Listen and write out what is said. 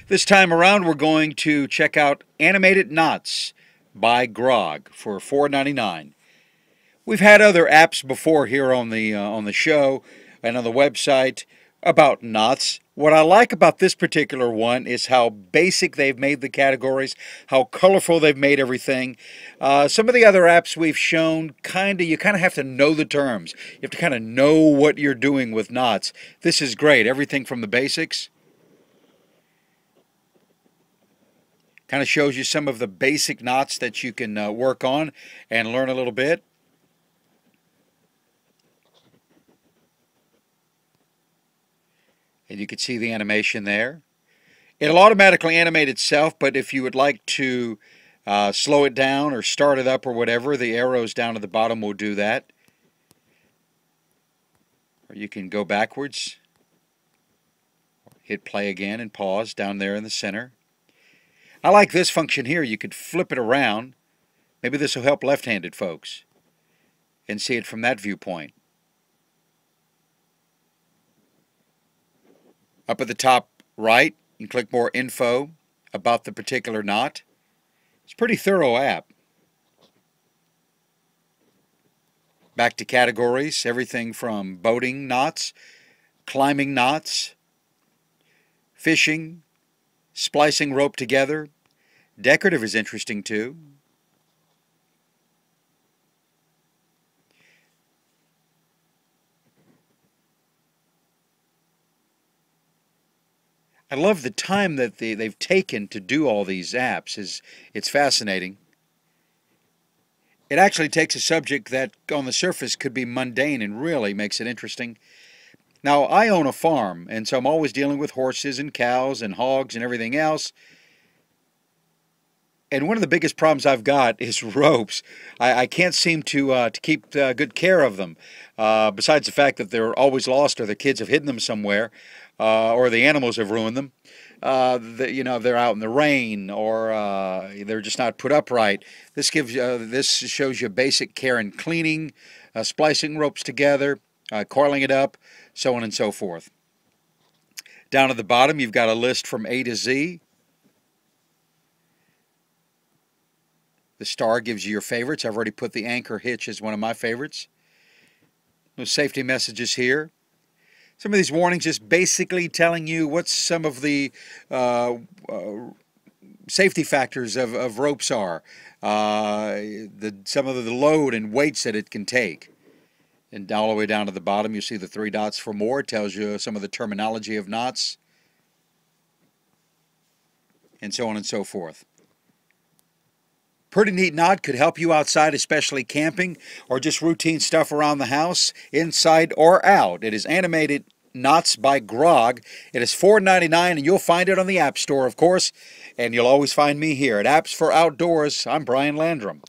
This time around, we're going to check out Animated Knots by Grog for $4.99. We've had other apps before here on the show and on the website about knots. What I like about this particular one is how basic they've made the categories, how colorful they've made everything. Some of the other apps we've shown, you kind of have to know the terms. You have to kind of know what you're doing with knots. This is great. Everything from the basics. Kind of shows you some of the basic knots that you can work on and learn a little bit. And you can see the animation there. It'll automatically animate itself, but if you would like to slow it down or start it up or whatever, the arrows down at the bottom will do that. Or you can go backwards, hit play again and pause down there in the center. I like this function here. You could flip it around. Maybe this will help left-handed folks and see it from that viewpoint. Up at the top right, you can click more info about the particular knot. It's a pretty thorough app. Back to categories, everything from boating knots, climbing knots, fishing, splicing rope together. Decorative is interesting too. I love the time that they've taken to do all these apps. It's fascinating. It actually takes a subject that on the surface could be mundane and really makes it interesting. Now, I own a farm, and so I'm always dealing with horses and cows and hogs and everything else. And one of the biggest problems I've got is ropes. I can't seem to keep good care of them. Besides the fact that they're always lost, or the kids have hidden them somewhere, or the animals have ruined them. They're out in the rain, or they're just not put up right. This shows you basic care in cleaning, splicing ropes together, coiling it up, so on and so forth. Down at the bottom, you've got a list from A to Z. The star gives you your favorites. I've already put the anchor hitch as one of my favorites. No safety messages here. Some of these warnings just basically telling you what some of the safety factors of ropes are. Some of the load and weights that it can take. And all the way down to the bottom, you see the 3 dots for more. It tells you some of the terminology of knots. And so on and so forth. Pretty neat knot, could help you outside, especially camping, or just routine stuff around the house, inside or out. It is Animated Knots by Grog. It is $4.99, and you'll find it on the App Store, of course. And you'll always find me here at Apps for Outdoors. I'm Brian Landrum.